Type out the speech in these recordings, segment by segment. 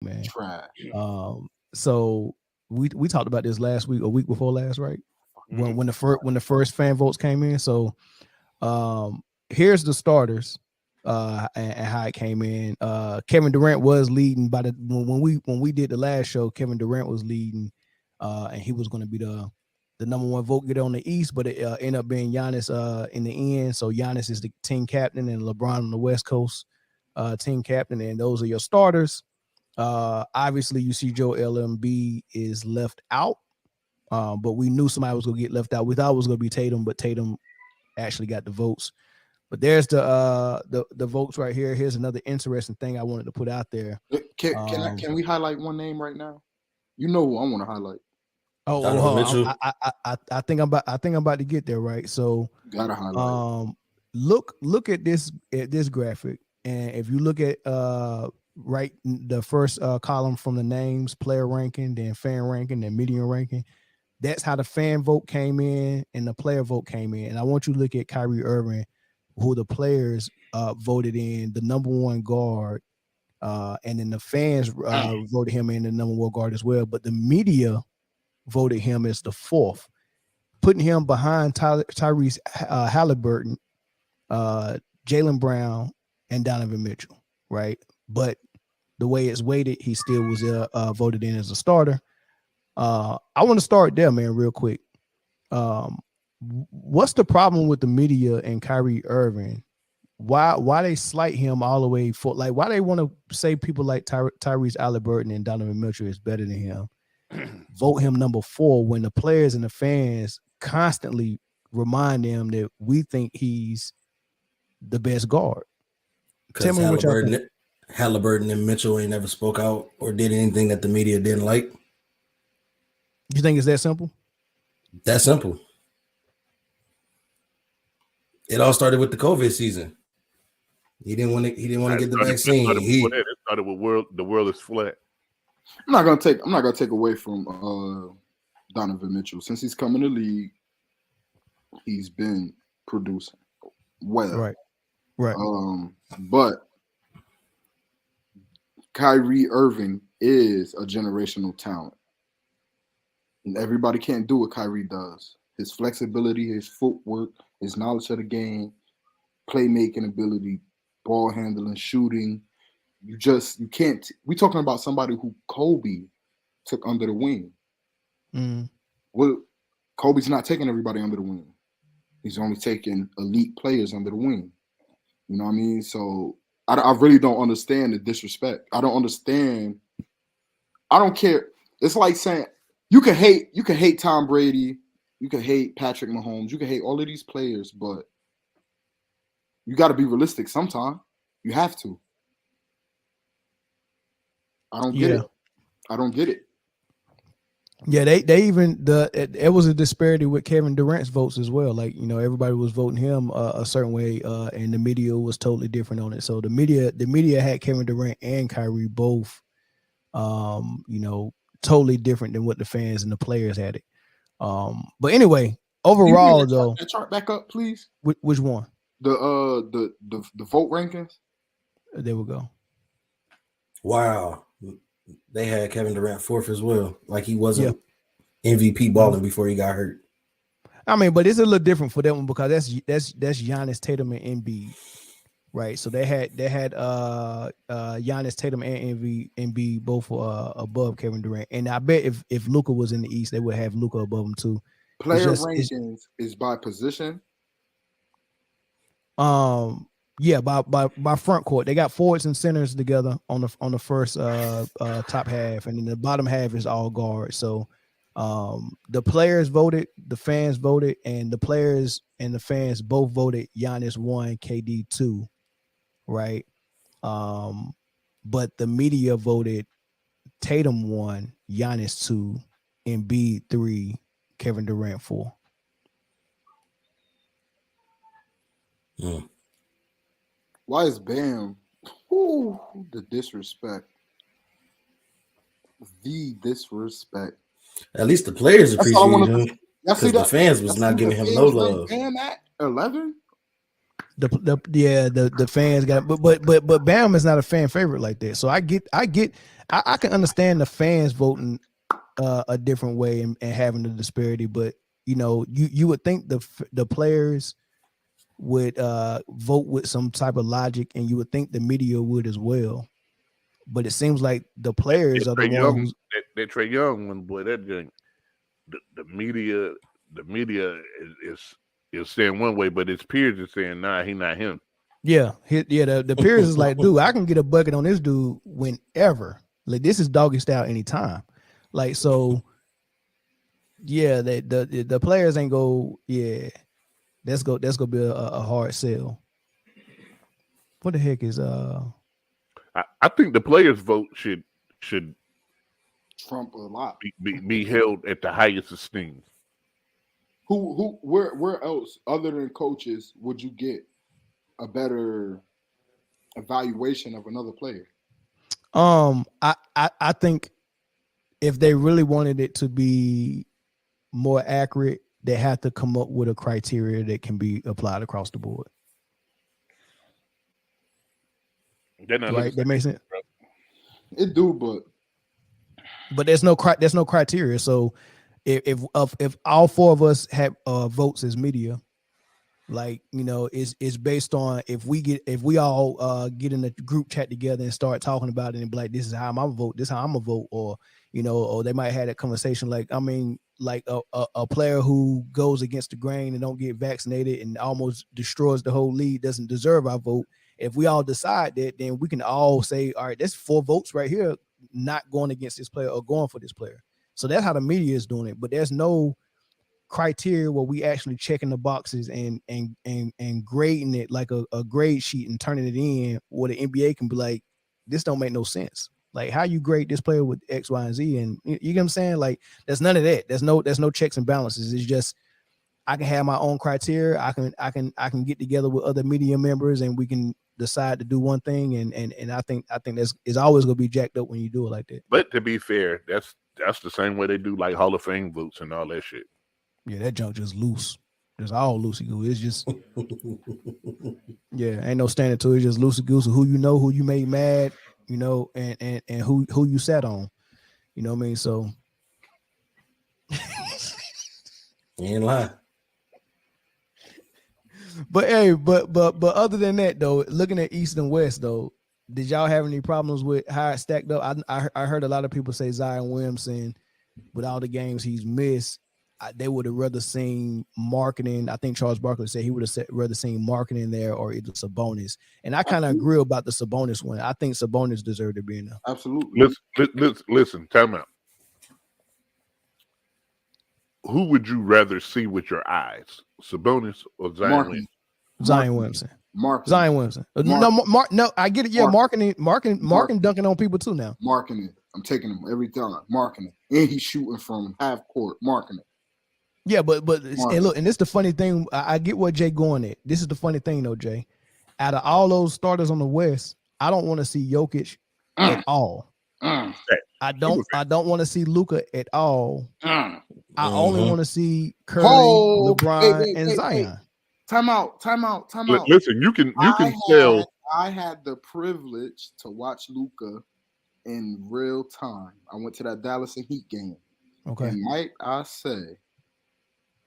man. Trash. So we talked about this last week, a week before last, right? Mhm. When the first fan votes came in. So here's the starters and how it came in. Kevin Durant was leading by the when we did the last show. Kevin Durant was leading, and he was going to be the number one vote getter on the East, but it ended up being Giannis in the end. So Giannis is the team captain, and LeBron on the West Coast team captain, and those are your starters. Obviously, you see Joel Embiid is left out, but we knew somebody was going to get left out. We thought it was going to be Tatum, but Tatum actually got the votes. But there's the votes right here. Here's another interesting thing I wanted to put out there. Can we highlight one name right now? You know who I want to highlight. I think I'm about to get there, right? So Gotta highlight. Look at this graphic, and if you look at right the first column from the names, player ranking, then fan ranking, then media ranking. That's how the fan vote came in and the player vote came in. And I want you to look at Kyrie Irving, who the players voted in the number one guard, and then the fans voted him in the number one guard as well. But the media voted him as the fourth, putting him behind Tyrese Halliburton, Jaylen Brown, and Donovan Mitchell, right? But the way it's weighted, he still was voted in as a starter. I want to start there, man, real quick. What's the problem with the media and Kyrie Irving? Why they slight him all the way for, like, why they want to say people like Tyrese Halliburton and Donovan Mitchell is better than him? Vote him number 4 when the players and the fans constantly remind them that we think he's the best guard. Tell me what y'all think. Halliburton and Mitchell ain't never spoke out or did anything that the media didn't like. You think it's that simple? That simple. It all started with the COVID season. He didn't want to get the vaccine. It started with the world is flat. I'm not gonna take away from Donovan Mitchell. Since he's come in the league, he's been producing well. Right. But Kyrie Irving is a generational talent. And everybody can't do what Kyrie does. His flexibility, his footwork, his knowledge of the game, playmaking ability, ball handling, shooting. You can't. We're talking about somebody who Kobe took under the wing. Well, Kobe's not taking everybody under the wing. He's only taking elite players under the wing. You know what I mean? So I really don't understand the disrespect. I don't understand. I don't care. It's like saying you can hate Tom Brady, you can hate Patrick Mahomes, you can hate all of these players, but you got to be realistic sometime. You have to. I don't get it. I don't get it. Yeah, they even it was a disparity with Kevin Durant's votes as well. Like, you know, everybody was voting him a certain way, and the media was totally different on it. So the media had Kevin Durant and Kyrie both, you know, totally different than what the fans and the players had it. But anyway, overall though, that chart back up, please. Which one? The vote rankings. There we go. Wow. They had Kevin Durant 4th as well. Like he wasn't MVP balling before he got hurt. I mean, but it's a little different for that one because that's Giannis, Tatum, and Embiid, right? So they had Giannis, Tatum, and Embiid both above Kevin Durant. And I bet if Luka was in the East, they would have Luka above him too. Player rankings is by position. Yeah, by front court. They got forwards and centers together on the first top half, and then the bottom half is all guards. So the players voted, the fans voted, and the players and the fans both voted Giannis 1, KD 2, right? But the media voted Tatum 1, Giannis 2, Embiid 3, Kevin Durant 4. Yeah. Why is Bam? Ooh, the disrespect. The disrespect. At least the players appreciate him. Because the fans was not giving him no love. Bam at 11? the fans got, but Bam is not a fan favorite like that. So I can understand the fans voting a different way and having the disparity, but you would think the players would vote with some type of logic, and you would think the media would as well. But it seems like the players are the ones. That Trae Young one, boy, that thing, the media is saying one way, but his peers are saying, nah, he not him. Yeah, the peers is like, dude, I can get a bucket on this dude whenever. Like, this is doggy style anytime. Like, so yeah, the players ain't go, yeah. That's gonna be a hard sell. What the heck is I think the players' vote should trump a lot. Be held at the highest esteem. Where else other than coaches would you get a better evaluation of another player? I think if they really wanted it to be more accurate, they have to come up with a criteria that can be applied across the board. Right? That makes sense. It do, but there's no criteria. So if all four of us have votes as media, like, it's based on if we all get in a group chat together and start talking about it and be like, this is how I'm gonna vote, this is how I'm gonna vote, or or they might have that conversation like, I mean, like a player who goes against the grain and don't get vaccinated and almost destroys the whole league doesn't deserve our vote. If we all decide that, then we can all say, all right, that's 4 votes right here, not going against this player or going for this player. So that's how the media is doing it. But there's no criteria where we actually checking the boxes and grading it like a grade sheet and turning it in, where the NBA can be like, this don't make no sense. Like, how you grade this player with X, Y, and Z, and you get what I'm saying? Like, there's none of that. There's no checks and balances. It's just, I can have my own criteria. I can get together with other media members and we can decide to do one thing. And I think it's always gonna be jacked up when you do it like that. But to be fair, that's the same way they do like Hall of Fame votes and all that shit. Yeah, that junk just loose. It's all loosey goosey. It's just yeah, ain't no standard to it. It's just loosey goosey. Who who you made mad, and who you sat on. You know what I mean? So ain't lie. But hey, but other than that though, looking at East and West though, did y'all have any problems with how it stacked up? I heard a lot of people say Zion Williamson, with all the games he's missed, they would have rather seen marketing. I think Charles Barkley said he would have rather seen marketing there or either Sabonis. And I kind of agree about the Sabonis one. I think Sabonis deserved to be in there. Absolutely. Listen, time out. Who would you rather see with your eyes, Sabonis or Zion Williamson? Zion Williamson. Zion Williamson. No, I get it. Yeah, marketing dunking on people too now. Marketing. I'm taking him every time. Marketing. And he's shooting from half court. Marketing. Yeah, but and look, and this is the funny thing. I get what Jay going at. This is the funny thing though, Jay. Out of all those starters on the West, I don't want to see Jokic at all. I don't want to see Luka at all. I only want to see Curry, LeBron, and Zion. Time out. Listen, you can tell. I had the privilege to watch Luka in real time. I went to that Dallas and Heat game. Okay. And might I say,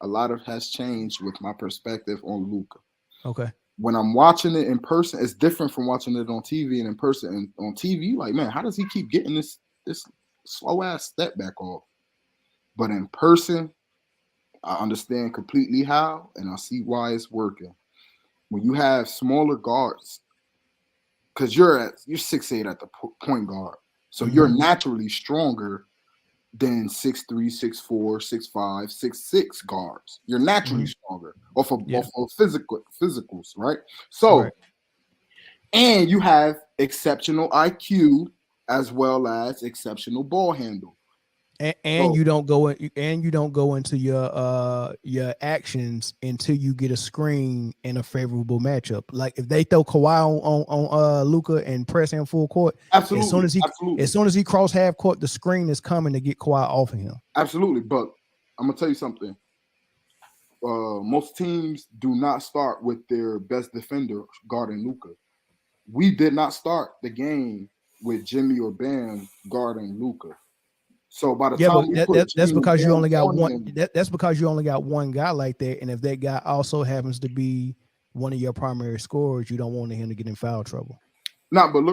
a lot has changed with my perspective on Luka. Okay. When I'm watching it in person, it's different from watching it on TV and in person. And on TV, like, man, how does he keep getting this slow ass step back off? But in person, I understand completely how, and I see why it's working. When you have smaller guards, because you're 6'8" at the point guard, so you're naturally stronger than 6'3", 6'4", 6'5", 6'6" guards. You're naturally stronger off of physicals, right? So, and you have exceptional IQ as well as exceptional ball handle. And you don't go into your actions until you get a screen in a favorable matchup. Like if they throw Kawhi on Luka and press him full court, absolutely. As soon as he cross half court, the screen is coming to get Kawhi off of him. Absolutely, but I'm gonna tell you something. most teams do not start with their best defender guarding Luka. We did not start the game with Jimmy or Bam guarding Luka. So by the Yeah, time but we put that's Jimmy and because you Bam only got on one. him, That's because you only got one guy like that, and if that guy also happens to be one of your primary scorers, you don't want him to get in foul trouble. but look